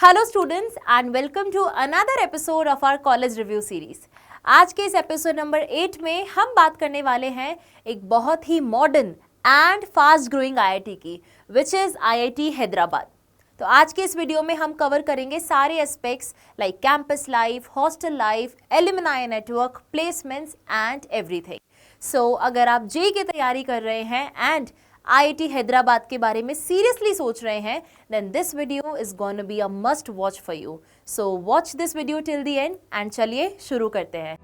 Hello students and welcome to another episode of our college review series. आज के इस episode number 8 में हम बात करने वाले हैं एक बहुत ही modern and fast growing IIT की, विच इज़ आईआईटी हैदराबाद। तो आज के इस वीडियो में हम कवर करेंगे सारे aspects like campus life, hostel life, alumni network, placements and everything. So अगर आप जेईई की तैयारी कर रहे हैं एंड आईआईटी हैदराबाद के बारे में सीरियसली सोच रहे हैं, then this video is gonna be a must watch for you. So watch this video till the end and चलिए शुरू करते हैं।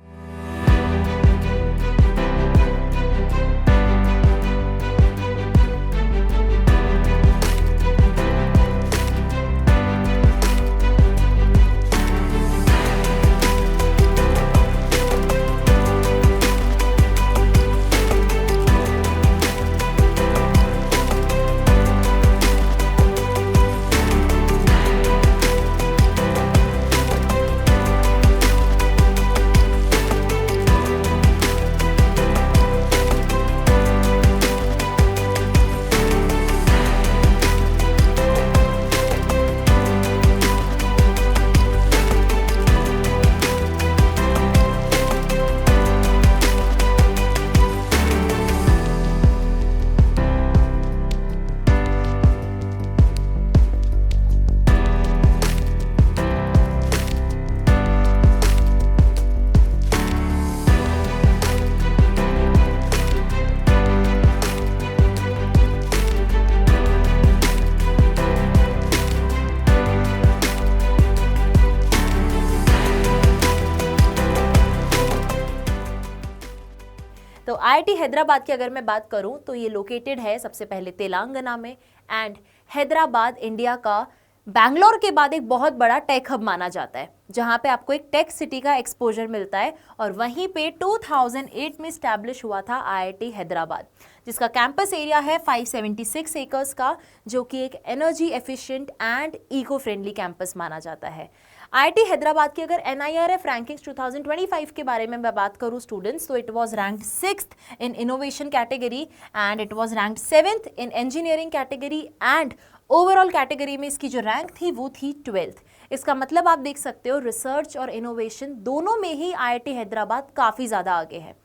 तो आईआईटी हैदराबाद की अगर मैं बात करूं तो ये लोकेटेड है सबसे पहले तेलंगाना में, एंड हैदराबाद इंडिया का बैंगलोर के बाद एक बहुत बड़ा टेक हब माना जाता है, जहां पे आपको एक टेक सिटी का एक्सपोजर मिलता है। और वहीं पे 2008 में स्टैब्लिश हुआ था आईआईटी हैदराबाद, जिसका कैंपस एरिया है 576 एकर्स का, जो कि एक energy efficient and eco friendly campus माना जाता है। आईआईटी हैदराबाद की अगर NIRF रैंकिंग्स 2025 के बारे में मैं बात करूं स्टूडेंट्स, तो it was ranked 6th in innovation category and it was ranked 7th in engineering category, and overall category में इसकी जो रैंक थी वो थी 12th। इसका मतलब आप देख सकते हो रिसर्च और इनोवेशन दोनों में ही आईआईटी हैदराबाद काफ़ी ज़्यादा आगे है।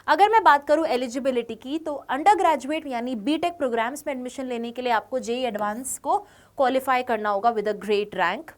अगर मैं बात करूं एलिजिबिलिटी की, तो अंडर ग्रेजुएट यानी बीटेक प्रोग्राम्स में एडमिशन लेने के लिए आपको जेईई एडवांस को क्वालिफाई करना होगा विद अ ग्रेट रैंक।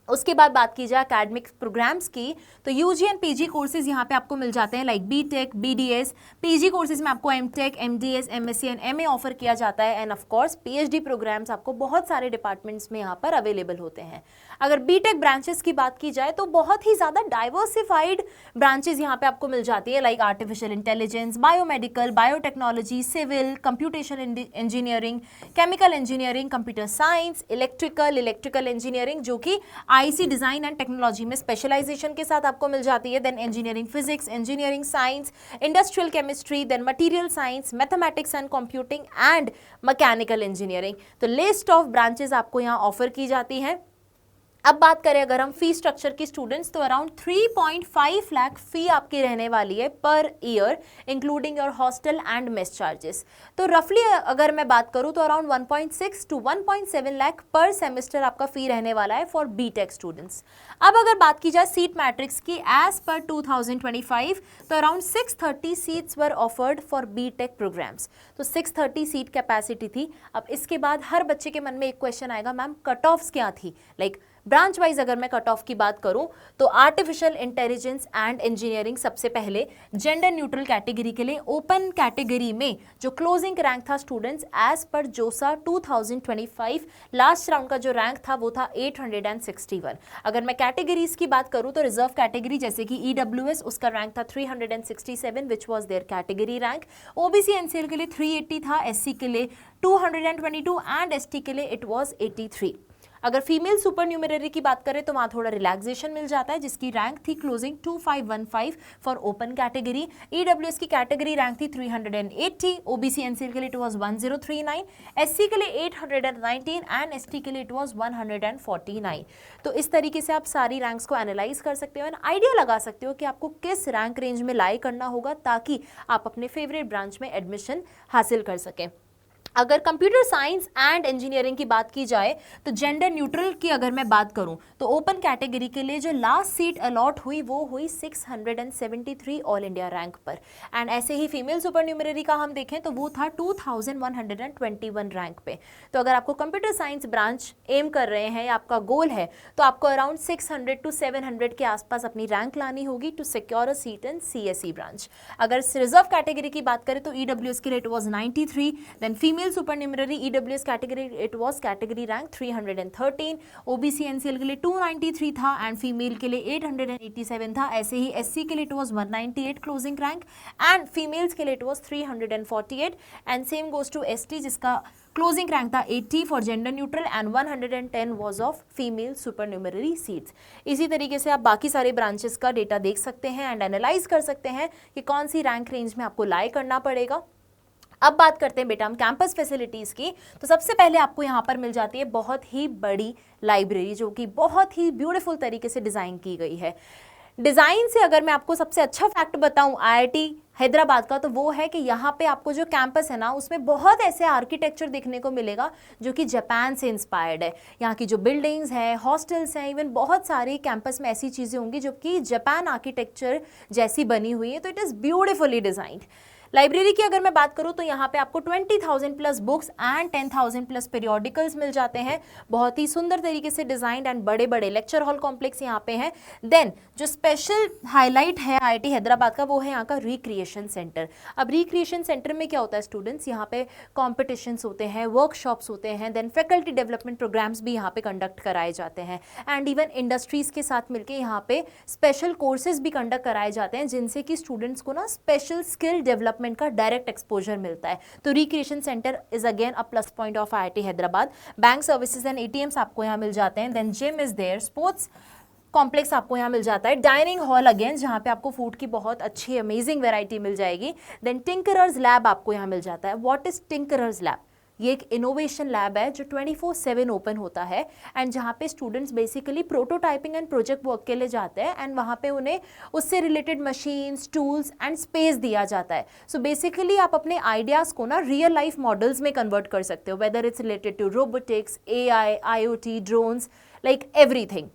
उसके बाद बात की जाए एकेडमिक प्रोग्राम्स की, तो यूजी एंड पीजी कोर्सेज यहाँ पे आपको मिल जाते हैं like BTech, BDS. PG courses में आपको MTech, MDS, MSc and MA offer किया जाता है, and of course PhD programs आपको बहुत सारे डिपार्टमेंट्स में यहाँ पर अवेलेबल होते हैं। अगर बीटेक ब्रांचेस की बात की जाए तो बहुत ही ज़्यादा डाइवर्सिफाइड ब्रांचेज यहाँ पे आपको मिल जाती है like artificial intelligence, biomedical, biotechnology, civil, computation engineering, chemical engineering, computer science, electrical engineering, जो कि आईसी डिजाइन एंड टेक्नोलॉजी में स्पेशलाइजेशन के साथ आपको मिल जाती है। Then engineering physics, engineering science, industrial chemistry, then material science, mathematics and computing and mechanical engineering. तो लिस्ट ऑफ ब्रांचेस आपको यहाँ ऑफर की जाती है। अब बात करें अगर हम फी स्ट्रक्चर की स्टूडेंट्स, तो अराउंड 3.5 लाख फी आपकी रहने वाली है per year, including your hostel and mess charges. तो रफली अगर मैं बात करूं तो अराउंड 1.6 to 1.7 लाख पर सेमेस्टर आपका फी रहने वाला है फॉर बीटेक स्टूडेंट्स। अब अगर बात की जाए सीट मैट्रिक्स की, एज पर 2025 तो around 630 seats were offered for BTech programs. तो 630 सीट कैपेसिटी थी। अब इसके बाद हर बच्चे के मन में एक क्वेश्चन आएगा, मैम कट ऑफ्स क्या थी? लाइक ब्रांच वाइज अगर मैं कट ऑफ की बात करूं तो आर्टिफिशियल इंटेलिजेंस एंड इंजीनियरिंग सबसे पहले जेंडर न्यूट्रल कैटेगरी के लिए ओपन कैटेगरी में जो क्लोजिंग रैंक था स्टूडेंट्स, एज पर जोसा 2025 लास्ट राउंड का जो रैंक था वो था 861। अगर मैं कैटेगरीज की बात करूं तो रिजर्व कैटेगरी जैसे कि EWS, उसका रैंक था 367 which was their category rank. OBC NCL के लिए 380 था, SC के लिए 222 एंड ST के लिए इट वॉज 83। अगर फीमेल सुपर न्यूमररी की बात करें तो वहाँ थोड़ा रिलैक्सेशन मिल जाता है, जिसकी रैंक थी closing 2515 for open category. EWS की कैटेगरी रैंक थी 380, OBC NCL के लिए इट वॉज 1039, SC के लिए 819 एंड ST के लिए इट वॉज 149। तो इस तरीके से आप सारी रैंक्स को एनालाइज कर सकते हो एंड आइडिया लगा सकते हो कि आपको किस रैंक रेंज में लाई करना होगा ताकि आप अपने फेवरेट ब्रांच में एडमिशन हासिल कर सकें। अगर कंप्यूटर साइंस एंड इंजीनियरिंग की बात की जाए तो जेंडर न्यूट्रल की अगर मैं बात करूं तो ओपन कैटेगरी के लिए जो लास्ट सीट अलॉट हुई वो हुई 673 ऑल इंडिया रैंक पर। एंड ऐसे ही फीमेल सुपर न्यूमररी का हम देखें तो वो था 2121 रैंक पे। तो अगर आपको कंप्यूटर साइंस ब्रांच एम कर रहे हैं या आपका गोल है तो आपको अराउंड 600 to 700 के आसपास अपनी रैंक लानी होगी to secure a seat in CSE branch. अगर रिजर्व कैटेगरी की बात करें तो EWS के लिए it was 93, then female supernumerary EWS category it was category rank 313, OBC NCL के लिए 293 था एंड फीमेल के लिए 887 था। ऐसे ही SC के लिए it was 198 closing rank and females के लिए it was 348 and same goes to ST जिसका क्लोजिंग रैंक था 80 for gender neutral and 110 was of female supernumerary seats. इसी तरीके से आप बाकी सारे ब्रांचेस का डेटा देख सकते हैं एंड एनालाइज कर सकते हैं कि कौन सी रैंक रेंज में आपको लाई करना पड़ेगा। अब बात करते हैं बेटा हम कैंपस फैसिलिटीज़ की। तो सबसे पहले आपको यहाँ पर मिल जाती है बहुत ही बड़ी लाइब्रेरी जो कि बहुत ही ब्यूटीफुल तरीके से डिज़ाइन की गई है। डिज़ाइन से अगर मैं आपको सबसे अच्छा फैक्ट बताऊं IIT हैदराबाद का तो वो है कि यहाँ पे आपको जो कैंपस है ना उसमें बहुत ऐसे आर्किटेक्चर देखने को मिलेगा जो कि जापान से इंस्पायर्ड है। यहाँ की जो बिल्डिंग्स हैं, हॉस्टल्स हैं, इवन बहुत सारी कैंपस में ऐसी चीज़ें होंगी जो कि जापान आर्किटेक्चर जैसी बनी हुई है। तो it is beautifully designed. Library की अगर मैं बात करूं तो यहाँ पे आपको 20,000 plus books and 10,000 plus periodicals मिल जाते हैं। बहुत ही सुंदर तरीके से डिजाइंड एंड बड़े बड़े लेक्चर हॉल कॉम्प्लेक्स यहाँ पे हैं। देन जो स्पेशल हाईलाइट है IIT हैदराबाद का वो है यहाँ का रिक्रिएशन सेंटर। अब रिक्रिएशन सेंटर में क्या होता है स्टूडेंट्स, यहाँ पे कॉम्पिटिशन्स होते हैं, वर्कशॉप्स होते हैं, देन फैकल्टी डेवलपमेंट प्रोग्राम्स भी यहाँ पे कंडक्ट कराए जाते हैं एंड इवन इंडस्ट्रीज के साथ मिलकर यहाँ पे स्पेशल कोर्सेज भी कंडक्ट कराए जाते हैं जिनसे कि स्टूडेंट्स को ना स्पेशल स्किल डेवलपमेंट का डायरेक्ट एक्सपोजर मिलता है। तो recreation centre is again a plus point of IIT Hyderabad. Bank services and ATMs आपको यहाँ मिल जाते हैं। Then gym is there, sports complex आपको यहाँ मिल जाता है, डाइनिंग हॉल अगेन जहाँ पे आपको फूड की बहुत अच्छी अमेजिंग वैरायटी मिल जाएगी। देन टिंकरर्स लैब आपको यहाँ मिल जाता है। What is tinkerers lab? ये एक इनोवेशन लैब है जो 24/7 ओपन होता है एंड जहाँ पे students basically prototyping and project work के लिए जाते हैं एंड वहाँ पे उन्हें उससे related machines, tools and space दिया जाता है। सो बेसिकली आप अपने आइडियाज़ को ना रियल लाइफ मॉडल्स में कन्वर्ट कर सकते हो, whether it's related to robotics, AI, IoT, drones, like everything.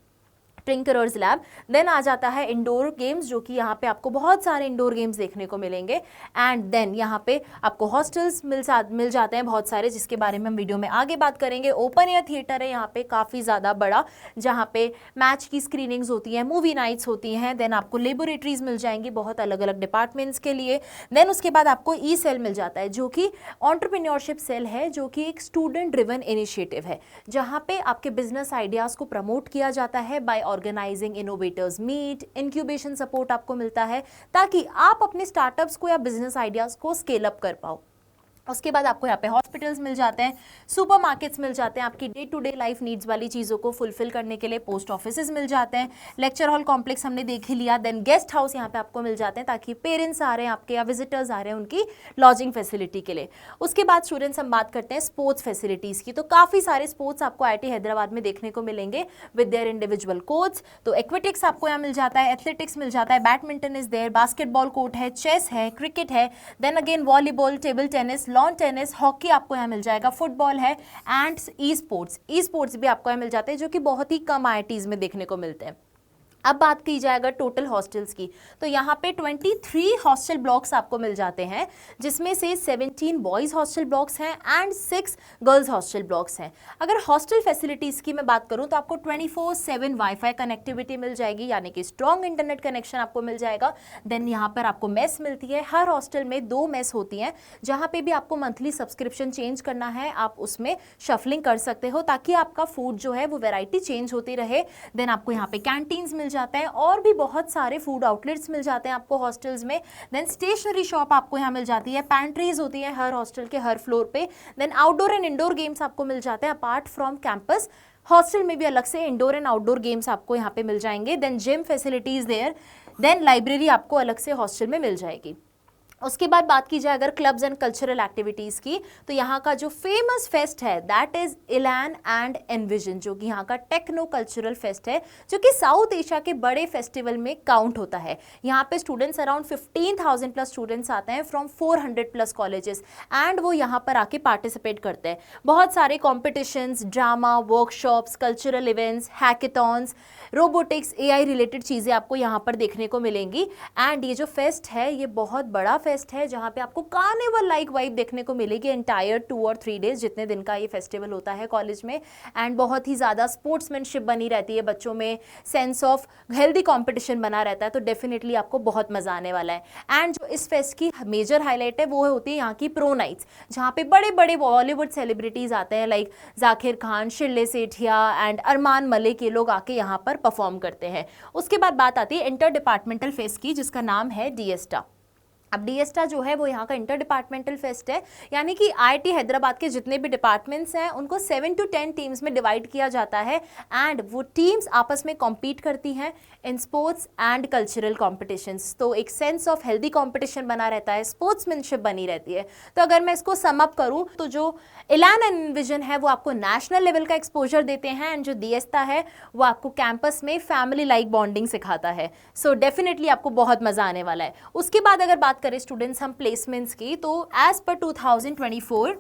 Tinkerers lab. Then आ जाता है इंडोर गेम्स जो कि यहाँ पे आपको बहुत सारे इंडोर गेम्स देखने को मिलेंगे एंड देन यहाँ पे आपको हॉस्टल्स मिल जाते हैं बहुत सारे जिसके बारे में हम वीडियो में आगे बात करेंगे। ओपन एयर थिएटर है यहाँ पे काफ़ी ज़्यादा बड़ा जहाँ पे मैच की स्क्रीनिंग्स होती हैं, मूवी नाइट्स होती हैं। देन आपको लेबोरेटरीज मिल जाएंगी बहुत अलग अलग डिपार्टमेंट्स के लिए। देन उसके बाद आपको सेल मिल जाता है जो कि एंटरप्रेन्योरशिप सेल है जो कि एक स्टूडेंट ड्रिवन इनिशिएटिव है जहाँ पे आपके बिजनेस आइडियाज़ को प्रमोट किया जाता है by organizing innovators meet, incubation support आपको मिलता है ताकि आप अपने स्टार्टअप्स को या बिजनेस आइडियाज़ को स्केल अप कर पाओ। उसके बाद आपको यहाँ पे हॉस्पिटल्स मिल जाते हैं, सुपरमार्केट्स मिल जाते हैं, आपकी day to day life needs वाली चीज़ों को फुलफिल करने के लिए पोस्ट ऑफिसेज मिल जाते हैं, लेक्चर हॉल कॉम्प्लेक्स हमने देख ही लिया। देन गेस्ट हाउस यहाँ पे आपको मिल जाते हैं ताकि पेरेंट्स आ रहे हैं आपके या विजिटर्स आ रहे हैं उनकी लॉजिंग फैसिलिटी के लिए। उसके बाद स्टूडेंट्स हम बात करते हैं स्पोर्ट्स फैसिलिटीज़ की। तो काफ़ी सारे स्पोर्ट्स आपको IIT हैदराबाद में देखने को मिलेंगे विद देयर इंडिविजुअल कोच। तो एक्वेटिक्स आपको यहाँ मिल जाता है, एथलेटिक्स मिल जाता है, badminton is there, basketball court है, चेस है, क्रिकेट है, then again volleyball, table tennis, lawn tennis, hockey आपको यहाँ मिल जाएगा, फुटबॉल है एंड ई स्पोर्ट्स भी आपको यहाँ मिल जाते हैं जो कि बहुत ही कम IITs में देखने को मिलते हैं। अब बात की जाए अगर टोटल हॉस्टल्स की तो यहाँ पे 23 हॉस्टल ब्लॉक्स आपको मिल जाते हैं जिसमें से 17 बॉयज़ हॉस्टल ब्लॉक्स हैं एंड 6 गर्ल्स हॉस्टल ब्लॉक्स हैं। अगर हॉस्टल फैसिलिटीज़ की मैं बात करूँ तो आपको 24/7 वाईफाई कनेक्टिविटी मिल जाएगी यानी कि स्ट्रॉन्ग इंटरनेट कनेक्शन आपको मिल जाएगा। देन यहाँ पर आपको मेस मिलती है, हर हॉस्टल में 2 मेस होती हैं जहाँ पे भी आपको मंथली सब्सक्रिप्शन चेंज करना है आप उसमें शफलिंग कर सकते हो ताकि आपका फूड जो है वो वैरायटी चेंज होती रहे। देन आपको यहाँ पे कैंटीन्स मिल जाते हैं और भी बहुत सारे फूड आउटलेट्स मिल जाते हैं आपको हॉस्टल्स में। देन स्टेशनरी शॉप आपको यहाँ मिल जाती है, पैंट्रीज होती है हर हॉस्टल के हर फ्लोर पे। Then outdoor and indoor games आपको मिल जाते हैं अपार्ट फ्रॉम कैंपस। हॉस्टल में भी अलग से इंडोर एंड आउटडोर गेम्स आपको यहाँ पे मिल जाएंगे। Then gym facilities there. Then library आपको अलग से हॉस्टल में मिल जाएगी। उसके बाद बात की जाए अगर क्लब्स एंड कल्चरल एक्टिविटीज़ की, तो यहाँ का जो फेमस फेस्ट है दैट इज़ इलैन एंड एनविजन, जो कि यहाँ का टेक्नो कल्चरल फेस्ट है, जो कि साउथ एशिया के बड़े फेस्टिवल में काउंट होता है। यहाँ पे स्टूडेंट्स अराउंड 15,000 प्लस स्टूडेंट्स आते हैं फ्रॉम 400 प्लस कॉलेजेस, एंड वो यहाँ पर आके पार्टिसिपेट करते हैं। बहुत सारे competitions, drama, workshops, cultural events, hackathons, robotics, AI related चीज़ें आपको यहाँ पर देखने को मिलेंगी। एंड ये जो फेस्ट है ये बहुत बड़ा फेस्ट है, जहाँ पे आपको कार्निवल लाइक वाइब देखने को मिलेगी एंटायर 2 और 3 डेज जितने दिन का ये फेस्टिवल होता है कॉलेज में। एंड बहुत ही ज़्यादा स्पोर्ट्समैनशिप बनी रहती है बच्चों में, सेंस ऑफ हेल्दी कॉम्पिटिशन बना रहता है, तो डेफिनेटली आपको बहुत मज़ा आने वाला है। एंड जो इस फेस्ट की मेजर हाईलाइट है वो होती है यहाँ की प्रो नाइट्स, जहाँ पे बड़े बड़े बॉलीवुड सेलिब्रिटीज़ आते हैं लाइक जाकिर खान, शिल्ले सेठिया एंड अरमान मलिक, ये लोग आके यहाँ पर परफॉर्म करते हैं। उसके बाद बात आती है इंटर डिपार्टमेंटल फेस्ट की, जिसका नाम है डीएस्टा। अब डीएस्टा जो है वो यहाँ का इंटर डिपार्टमेंटल फेस्ट है, यानी कि IIT हैदराबाद के जितने भी डिपार्टमेंट्स हैं उनको 7 to 10 टीम्स में डिवाइड किया जाता है, एंड वो टीम्स आपस में कॉम्पीट करती हैं in sports and cultural competitions. तो एक सेंस ऑफ हेल्दी कॉम्पिटिशन बना रहता है, स्पोर्ट्समैनशिप बनी रहती है। तो अगर मैं इसको सम अप करूँ तो जो इलैन एंड एनविजन है वो आपको नेशनल लेवल का एक्सपोजर देते हैं, एंड जो डीएस्टा है वो आपको कैंपस में फैमिली लाइक बॉन्डिंग सिखाता है। सो डेफिनेटली आपको बहुत मज़ा आने वाला है। उसके बाद अगर बात करें स्टूडेंट्स हम प्लेसमेंट्स की, तो एज पर 2024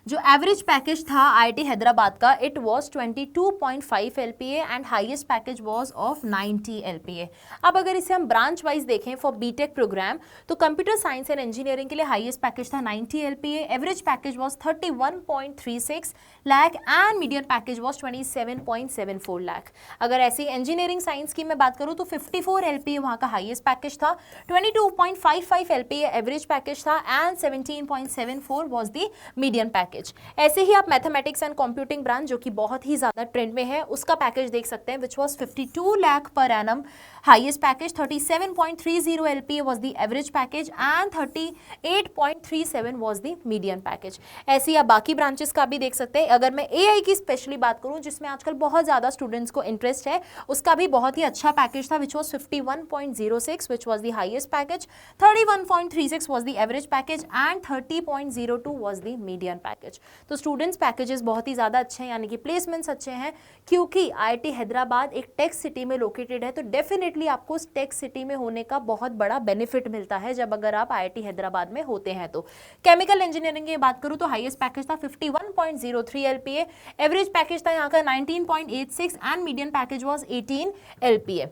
जो एवरेज पैकेज था IIT हैदराबाद का, it was 22.5 LPA and highest package was of 90 LPA। अब अगर इसे हम ब्रांच वाइज देखें फॉर बीटेक प्रोग्राम, तो कंप्यूटर साइंस एंड इंजीनियरिंग के लिए हाईएस्ट पैकेज था 90 LPA, average package was 31.36 lakh and median package was 27.74 lakh. अगर ऐसे इंजीनियरिंग साइंस की मैं बात करूँ तो 54 LPA वहाँ का हाईएस्ट पैकेज था, 22.55 LPA एवरेज पैकेज था and 17.74 was the median package. ऐसे ही आप मैथमेटिक्स एंड कंप्यूटिंग ब्रांच जो कि बहुत ही ज्यादा ट्रेंड में है उसका पैकेज देख सकते हैं, which was 52 lakh per annum highest package, 37.30 LPA was the average package and 38.37 was the median package. ऐसे ही आप बाकी ब्रांचेस का भी देख सकते हैं। अगर मैं AI की स्पेशली बात करूं जिसमें आजकल बहुत ज्यादा स्टूडेंट्स को इंटरेस्ट है, उसका भी बहुत ही अच्छा पैकेज था, which was 51.06 which was the highest package, 31.36 was the average package and 30.02 was the median package. तो स्टूडेंट्स पैकेजेस बहुत ही ज़्यादा अच्छे हैं, यानी कि प्लेसमेंट्स अच्छे हैं, क्योंकि IIT हैदराबाद एक टेक सिटी में लोकेटेड है। तो डेफिनेटली आपको उस टेक सिटी में होने का बहुत बड़ा बेनिफिट मिलता है जब अगर आप IIT हैदराबाद में होते हैं। तो केमिकल इंजीनियरिंग की बात करूँ तो हाईएस्ट पैकेज था 51.03 LPA, एवरेज पैकेज था यहाँ का 19.86 and median package was 18 LPA।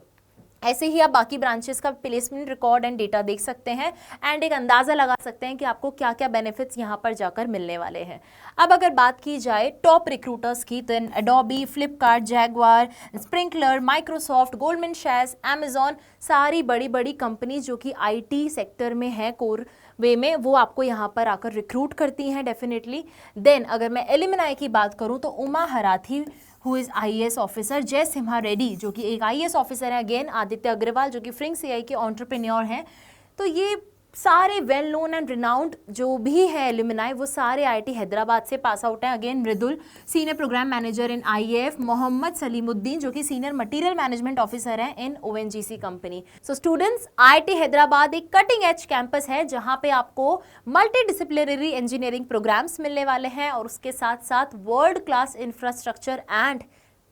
ऐसे ही आप बाकी ब्रांचेस का प्लेसमेंट रिकॉर्ड एंड डेटा देख सकते हैं एंड एक अंदाज़ा लगा सकते हैं कि आपको क्या क्या बेनिफिट्स यहाँ पर जाकर मिलने वाले हैं। अब अगर बात की जाए टॉप रिक्रूटर्स की, तो Adobe, Flipkart, Jaguar, Sprinklr, Microsoft, Goldman सैक्स, अमेजॉन, सारी बड़ी बड़ी कंपनी जो कि IT सेक्टर में है कोर वे में, वो आपको यहाँ पर आकर रिक्रूट करती हैं डेफिनेटली। देन अगर मैं एलिमनाई की बात करूँ तो Uma Harathi who is IAS officer, Jai Simha Reddy जो कि एक IAS ऑफिसर है, अगेन आदित्य अग्रवाल जो कि फ्रिंक्स AI के एंटरप्रेन्योर हैं। तो ये सारे वेल नोन एंड रिनाउंड जो भी है एलुमनाई वो सारे IIT हैदराबाद से पास आउट हैं। अगेन मृदुल सीनियर प्रोग्राम मैनेजर इन IAF, मोहम्मद सलीमुद्दीन जो कि सीनियर मटेरियल मैनेजमेंट ऑफिसर हैं इन ONGC company. So students, IIT Hyderabad एक कटिंग एज कैंपस है जहां पे आपको मल्टी डिसिप्लिनरी इंजीनियरिंग प्रोग्राम्स मिलने वाले हैं और उसके साथ साथ world class infrastructure and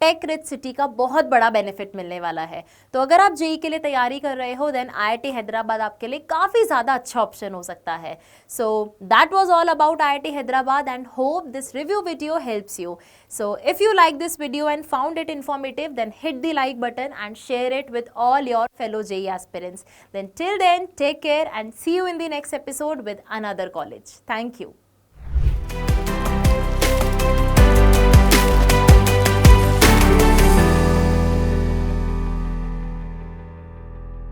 tech rich city का बहुत बड़ा बेनिफिट मिलने वाला है। तो अगर आप जेई के लिए तैयारी कर रहे हो देन IIT हैदराबाद आपके लिए काफ़ी ज़्यादा अच्छा ऑप्शन हो सकता है। So that was all about IIT Hyderabad and hope this review video helps you. So if you like this video and found it informative, then hit the like button and share it with all your fellow JEE aspirants. Then till then, take care and see you in the next episode with another college. Thank you.